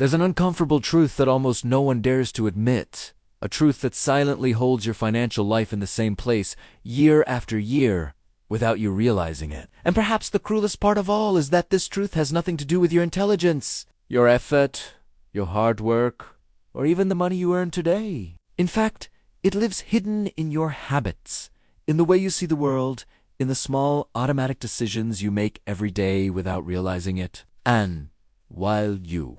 There's an uncomfortable truth that almost no one dares to admit, a truth that silently holds your financial life in the same place year after year without you realizing it. And perhaps the cruelest part of all is that this truth has nothing to do with your intelligence, your effort, your hard work, or even the money you earn today. In fact, it lives hidden in your habits, in the way you see the world, in the small automatic decisions you make every day without realizing it. And while you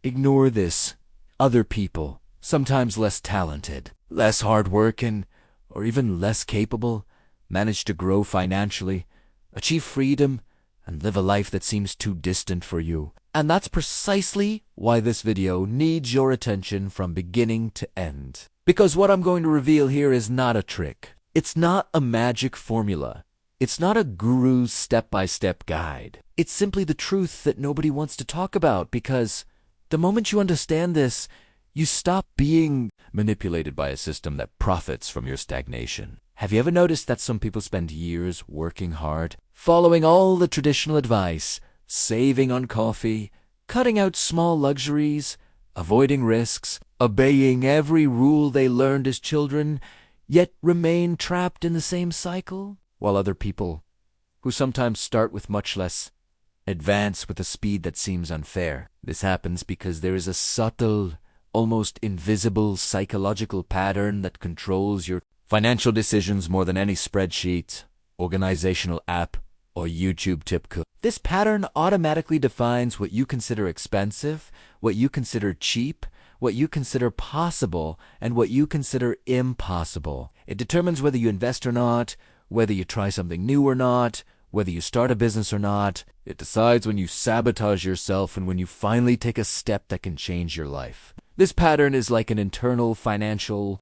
ignore this, other people, sometimes less talented, less hard-working, or even less capable, manage to grow financially, achieve freedom, and live a life that seems too distant for you. And that's precisely why this video needs your attention from beginning to end. Because what I'm going to reveal here is not a trick. It's not a magic formula. It's not a guru's step-by-step guide. It's simply the truth that nobody wants to talk about, because the moment you understand this, you stop being manipulated by a system that profits from your stagnation. Have you ever noticed that some people spend years working hard, following all the traditional advice, saving on coffee, cutting out small luxuries, avoiding risks, obeying every rule they learned as children, yet remain trapped in the same cycle? While other people, who sometimes start with much less, advance with a speed that seems unfair. This happens because there is a subtle, almost invisible psychological pattern that controls your financial decisions more than any spreadsheet, organizational app, or YouTube tip could. This pattern automatically defines what you consider expensive, what you consider cheap, what you consider possible, and what you consider impossible. It determines whether you invest or not, whether you try something new or not, whether you start a business or not. It decides when you sabotage yourself and when you finally take a step that can change your life. This pattern is like an internal financial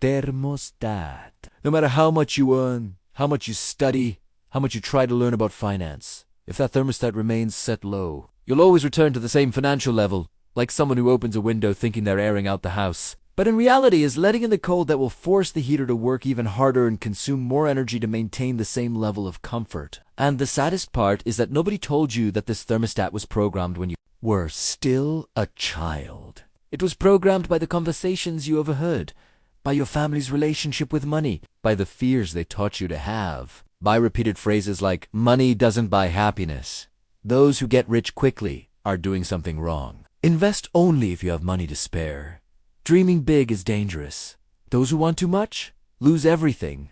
thermostat. No matter how much you earn, how much you study, how much you try to learn about finance, if that thermostat remains set low, you'll always return to the same financial level, like someone who opens a window thinking they're airing out the house, but in reality is letting in the cold that will force the heater to work even harder and consume more energy to maintain the same level of comfort. And the saddest part is that nobody told you that this thermostat was programmed when you were still a child. It was programmed by the conversations you overheard, by your family's relationship with money, by the fears they taught you to have, by repeated phrases like, "Money doesn't buy happiness. Those who get rich quickly are doing something wrong. Invest only if you have money to spare. Dreaming big is dangerous. Those who want too much lose everything."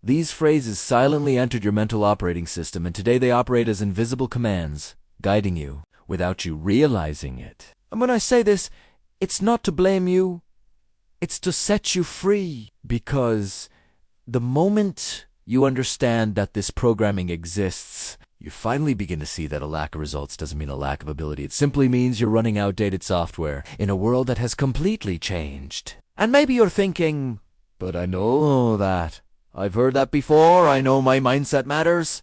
These phrases silently entered your mental operating system, and today they operate as invisible commands, guiding you without you realizing it. And when I say this, it's not to blame you. It's to set you free, because the moment you understand that this programming exists, you finally begin to see that a lack of results doesn't mean a lack of ability. It simply means you're running outdated software in a world that has completely changed. And maybe you're thinking, "But I know that. I've heard that before. I know my mindset matters."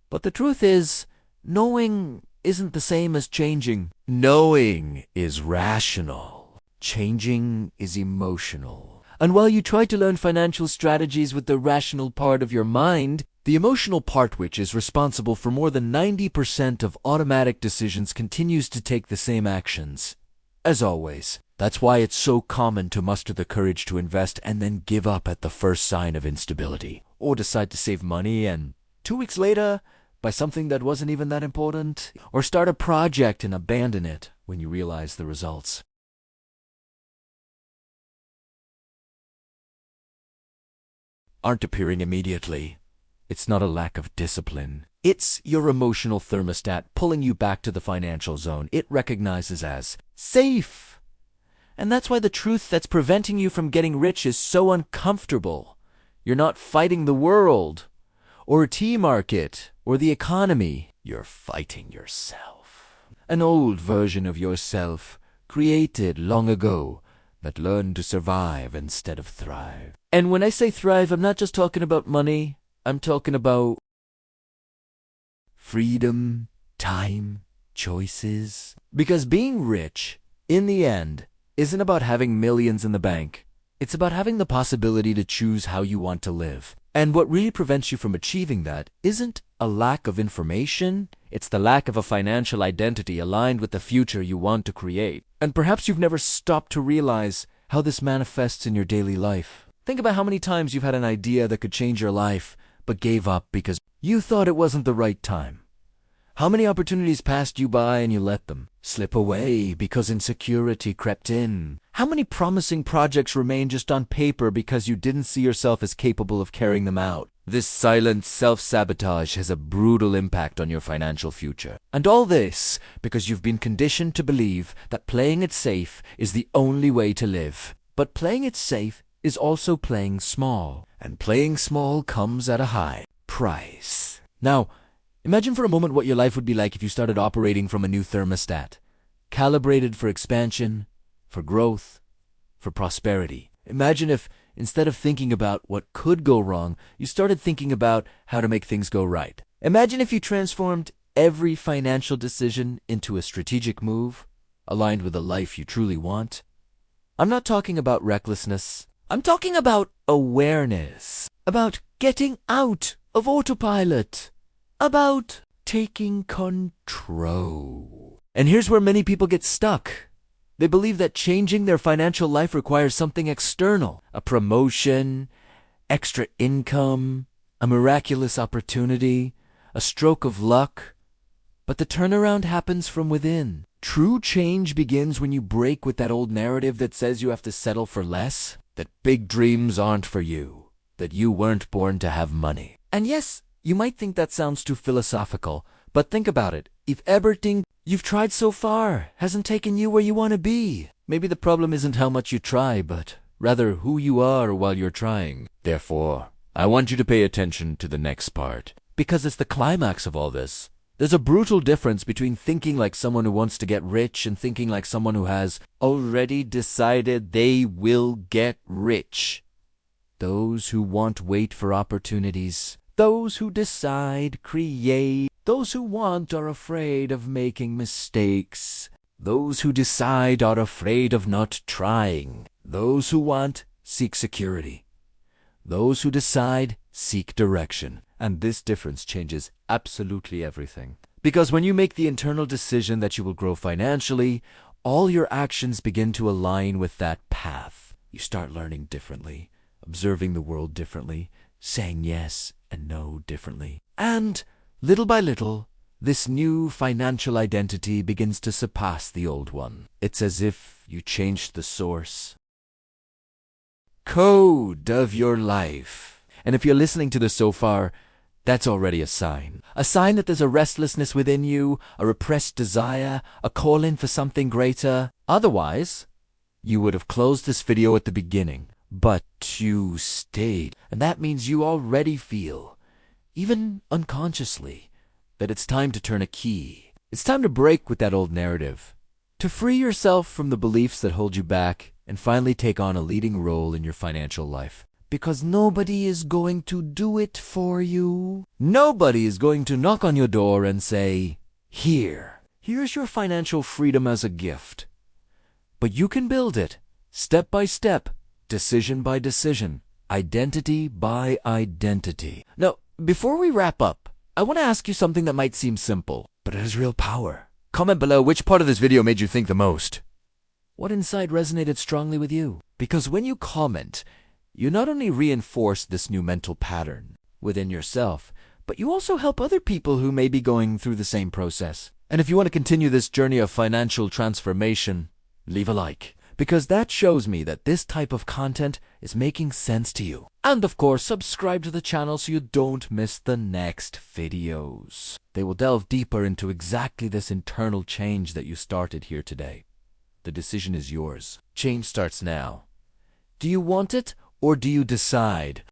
But the truth is, knowing isn't the same as changing. Knowing is rational. Changing is emotional. And while you try to learn financial strategies with the rational part of your mind, the emotional part, which is responsible for more than 90% of automatic decisions, continues to take the same actions. As always, that's why it's so common to muster the courage to invest and then give up at the first sign of instability, or decide to save money and 2 weeks later buy something that wasn't even that important, or start a project and abandon it when you realize the results aren't appearing immediately. It's not a lack of discipline. It's your emotional thermostat pulling you back to the financial zone it recognizes as safe. And that's why the truth that's preventing you from getting rich is so uncomfortable. You're not fighting the world, or a tea market, or the economy. You're fighting yourself. An old version of yourself, created long ago, that learned to survive instead of thrive. And when I say thrive, I'm not just talking about money. I'm talking about freedom, time, choices. Because being rich, in the end, isn't about having millions in the bank. It's about having the possibility to choose how you want to live. And what really prevents you from achieving that isn't a lack of information. It's the lack of a financial identity aligned with the future you want to create. And perhaps you've never stopped to realize how this manifests in your daily life. Think about how many times you've had an idea that could change your life, but gave up because you thought it wasn't the right time. How many opportunities passed you by and you let them slip away because insecurity crept in? How many promising projects remained just on paper because you didn't see yourself as capable of carrying them out? This silent self-sabotage has a brutal impact on your financial future. And all this because you've been conditioned to believe that playing it safe is the only way to live. But playing it safe is also playing small. And playing small comes at a high price. Now, imagine for a moment what your life would be like if you started operating from a new thermostat, calibrated for expansion, for growth, for prosperity. Imagine if, instead of thinking about what could go wrong, you started thinking about how to make things go right. Imagine if you transformed every financial decision into a strategic move, aligned with the life you truly want. I'm not talking about recklessness. I'm talking about awareness, about getting out of autopilot, about taking control. And here's where many people get stuck. They believe that changing their financial life requires something external, a promotion, extra income, a miraculous opportunity, a stroke of luck. But the turnaround happens from within. True change begins when you break with that old narrative that says you have to settle for less, that big dreams aren't for you, that you weren't born to have money. And yes, you might think that sounds too philosophical, but think about it. If everything you've tried so far hasn't taken you where you want to be, maybe the problem isn't how much you try, but rather who you are while you're trying. Therefore, I want you to pay attention to the next part, because it's the climax of all this. There's a brutal difference between thinking like someone who wants to get rich and thinking like someone who has already decided they will get rich. Those who want wait for opportunities. Those who decide, create. Those who want are afraid of making mistakes. Those who decide are afraid of not trying. Those who want seek security. Those who decide seek direction. And this difference changes absolutely everything. Because when you make the internal decision that you will grow financially, all your actions begin to align with that path. You start learning differently, observing the world differently, saying yes and no differently. And little by little, this new financial identity begins to surpass the old one. It's as if you changed the source code of your life. And if you're listening to this so far, that's already a sign. A sign that there's a restlessness within you, a repressed desire, a calling for something greater. Otherwise, you would have closed this video at the beginning. But you stayed. And that means you already feel, even unconsciously, that it's time to turn a key. It's time to break with that old narrative, to free yourself from the beliefs that hold you back and finally take on a leading role in your financial life. Because nobody is going to do it for you. Nobody is going to knock on your door and say, here's your financial freedom as a gift. But you can build it, step by step, decision by decision, identity by identity. Now, before we wrap up, I want to ask you something that might seem simple, but it has real power. Comment below which part of this video made you think the most. What insight resonated strongly with you? Because when you comment, you not only reinforce this new mental pattern within yourself, but you also help other people who may be going through the same process. And if you want to continue this journey of financial transformation, leave a like, because that shows me that this type of content is making sense to you. And of course, subscribe to the channel so you don't miss the next videos. They will delve deeper into exactly this internal change that you started here today. The decision is yours. Change starts now. Do you want it? Or do you decide?